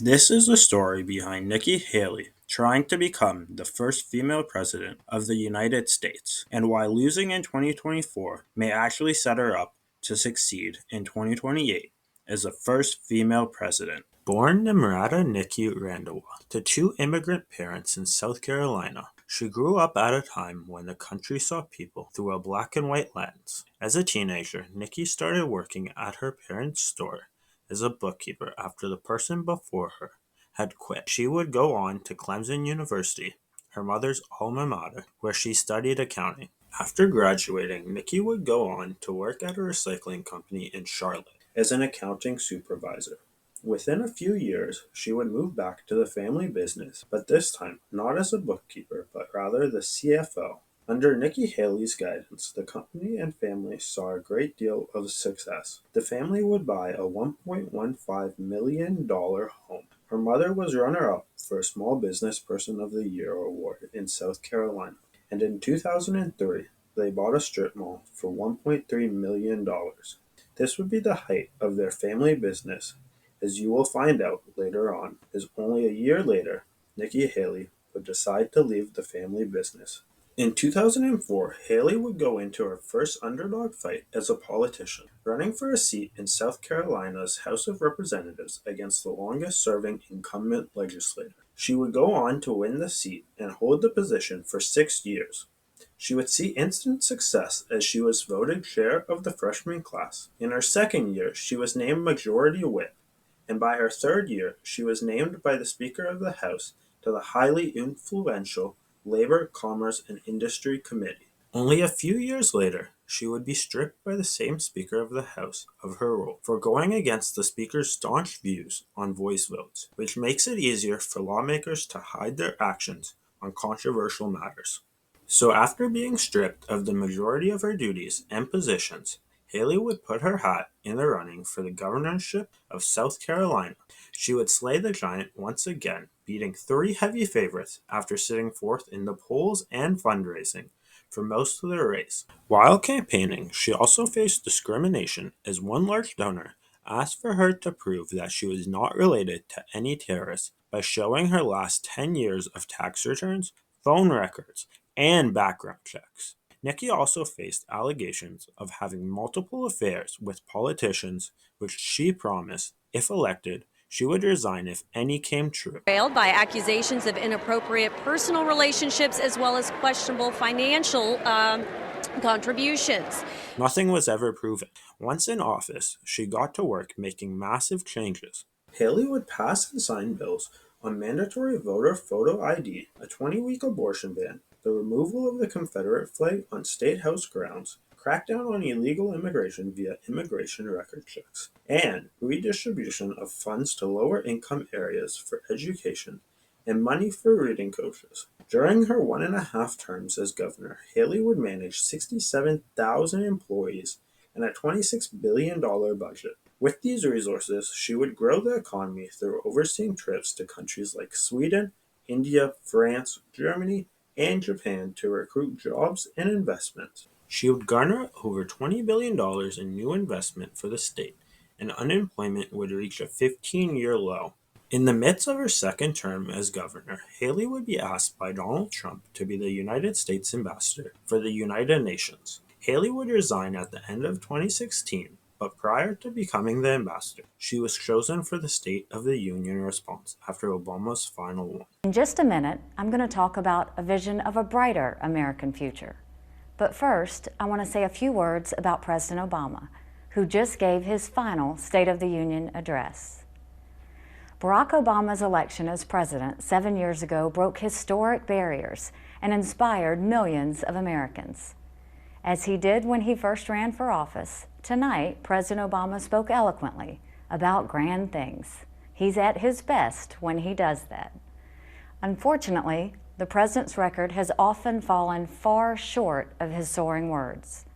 This is the story behind Nikki Haley trying to become the first female president of the United States, and why losing in 2024 may actually set her up to succeed in 2028 as the first female president. Born Nimrata Nikki Randhawa to two immigrant parents in South Carolina, she grew up at a time when the country saw people through a black and white lens. As a teenager, Nikki started working at her parents' store as a bookkeeper after the person before her had quit. She would go on to Clemson University, her mother's alma mater, where she studied accounting. After graduating, Nikki would go on to work at a recycling company in Charlotte as an accounting supervisor. Within a few years, she would move back to the family business, but this time not as a bookkeeper, but rather the CFO. Under Nikki Haley's guidance, the company and family saw a great deal of success. The family would buy a $1.15 million home. Her mother was runner-up for a Small Business Person of the Year award in South Carolina, and in 2003, they bought a strip mall for $1.3 million. This would be the height of their family business, as you will find out later on, as only a year later, Nikki Haley would decide to leave the family business. In 2004, Haley would go into her first underdog fight as a politician, running for a seat in South Carolina's House of Representatives against the longest-serving incumbent legislator. She would go on to win the seat and hold the position for 6 years. She would see instant success as she was voted chair of the freshman class. In her second year, she was named Majority Whip, and by her third year, she was named by the Speaker of the House to the highly influential Labor, Commerce, and Industry Committee. Only a few years later, she would be stripped by the same Speaker of the House of her role for going against the Speaker's staunch views on voice votes, which makes it easier for lawmakers to hide their actions on controversial matters. So after being stripped of the majority of her duties and positions, Haley would put her hat in the running for the governorship of South Carolina. She would slay the giant once again, beating three heavy favorites after sitting fourth in the polls and fundraising for most of the race. While campaigning, she also faced discrimination as one large donor asked for her to prove that she was not related to any terrorists by showing her last 10 years of tax returns, phone records, and background checks. Nikki also faced allegations of having multiple affairs with politicians, which she promised, if elected, she would resign if any came true. Trailed by accusations of inappropriate personal relationships as well as questionable financial contributions. Nothing was ever proven. Once in office, she got to work making massive changes. Haley would pass and sign bills on mandatory voter photo ID, a 20-week abortion ban, the removal of the Confederate flag on state house grounds, crackdown on illegal immigration via immigration record checks, and redistribution of funds to lower income areas for education and money for reading coaches. During her 1.5 terms as governor, Haley would manage 67,000 employees and a $26 billion budget. With these resources, she would grow the economy through overseeing trips to countries like Sweden, India, France, Germany, and Japan to recruit jobs and investments. She would garner over $20 billion in new investment for the state, and unemployment would reach a 15-year low. In the midst of her second term as governor, Haley would be asked by Donald Trump to be the United States ambassador for the United Nations. Haley would resign at the end of 2016, but prior to becoming the ambassador, she was chosen for the State of the Union response after Obama's final one. In just a minute, I'm going to talk about a vision of a brighter American future. But first, I want to say a few words about President Obama, who just gave his final State of the Union address. Barack Obama's election as president 7 years ago broke historic barriers and inspired millions of Americans. As he did when he first ran for office, tonight President Obama spoke eloquently about grand things. He's at his best when he does that. Unfortunately, the president's record has often fallen far short of his soaring words.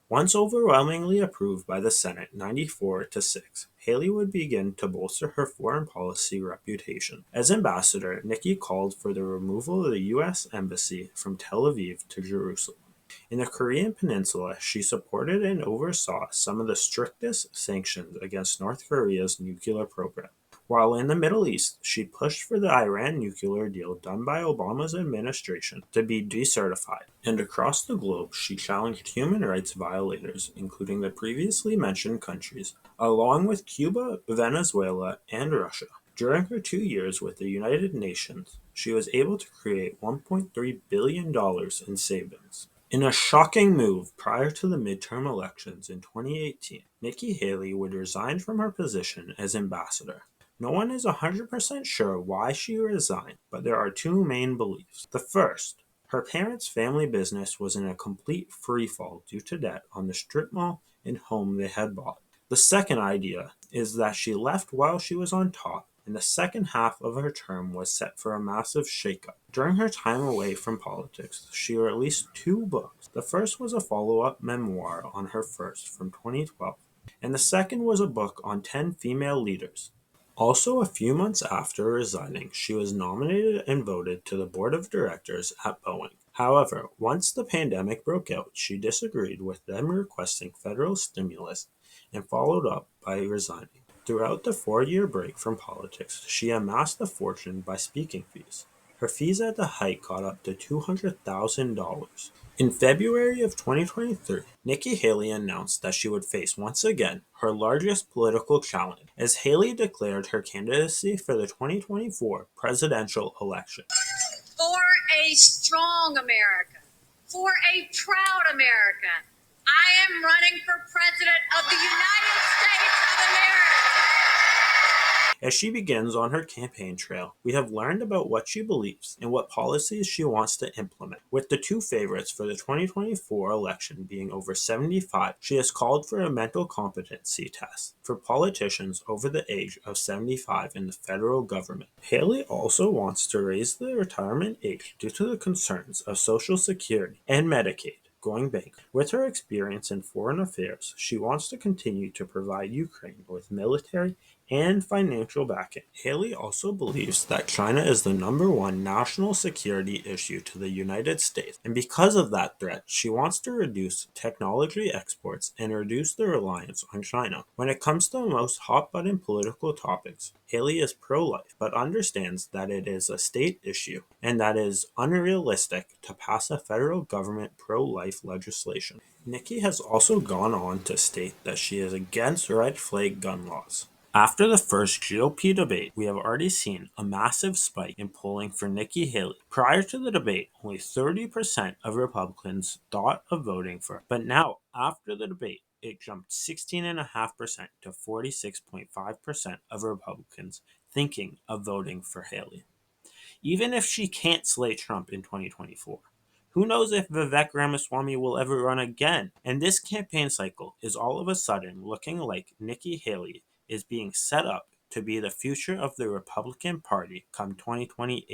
Once overwhelmingly approved by the Senate 94-6, Haley would begin to bolster her foreign policy reputation. As ambassador, Nikki called for the removal of the U.S. Embassy from Tel Aviv to Jerusalem. In the Korean Peninsula, she supported and oversaw some of the strictest sanctions against North Korea's nuclear program. While in the Middle East, she pushed for the Iran nuclear deal done by Obama's administration to be decertified. And across the globe, she challenged human rights violators, including the previously mentioned countries, along with Cuba, Venezuela, and Russia. During her 2 years with the United Nations, she was able to create $1.3 billion in savings. In a shocking move prior to the midterm elections in 2018, Nikki Haley would resign from her position as ambassador. No one is 100% sure why she resigned, but there are two main beliefs. The first, her parents' family business was in a complete freefall due to debt on the strip mall and home they had bought. The second idea is that she left while she was on top, and the second half of her term was set for a massive shakeup. During her time away from politics, she released two books. The first was a follow-up memoir on her first from 2012, and the second was a book on 10 female leaders. Also, a few months after resigning, she was nominated and voted to the board of directors at Boeing. However, once the pandemic broke out, she disagreed with them requesting federal stimulus and followed up by resigning. Throughout the 4-year break from politics, she amassed a fortune by speaking fees. Her fees at the height got up to $200,000. In February of 2023, Nikki Haley announced that she would face once again her largest political challenge, as Haley declared her candidacy for the 2024 presidential election. For a strong America, for a proud America, I am running for President of the United States of America. As she begins on her campaign trail, we have learned about what she believes and what policies she wants to implement. With the two favorites for the 2024 election being over 75, she has called for a mental competency test for politicians over the age of 75 in the federal government. Haley also wants to raise the retirement age due to the concerns of Social Security and Medicaid going bankrupt. With her experience in foreign affairs, she wants to continue to provide Ukraine with military and financial backing. Haley also believes that China is the #1 national security issue to the United States, and because of that threat, she wants to reduce technology exports and reduce the reliance on China. When it comes to the most hot-button political topics, Haley is pro-life, but understands that it is a state issue and that it is unrealistic to pass a federal government pro-life legislation. Nikki has also gone on to state that she is against red flag gun laws. After the first GOP debate, we have already seen a massive spike in polling for Nikki Haley. Prior to the debate, only 30% of Republicans thought of voting for her, but now, after the debate, it jumped 16.5% to 46.5% of Republicans thinking of voting for Haley. Even if she can't slay Trump in 2024, who knows if Vivek Ramaswamy will ever run again? And this campaign cycle is all of a sudden looking like Nikki Haley is being set up to be the future of the Republican Party come 2028.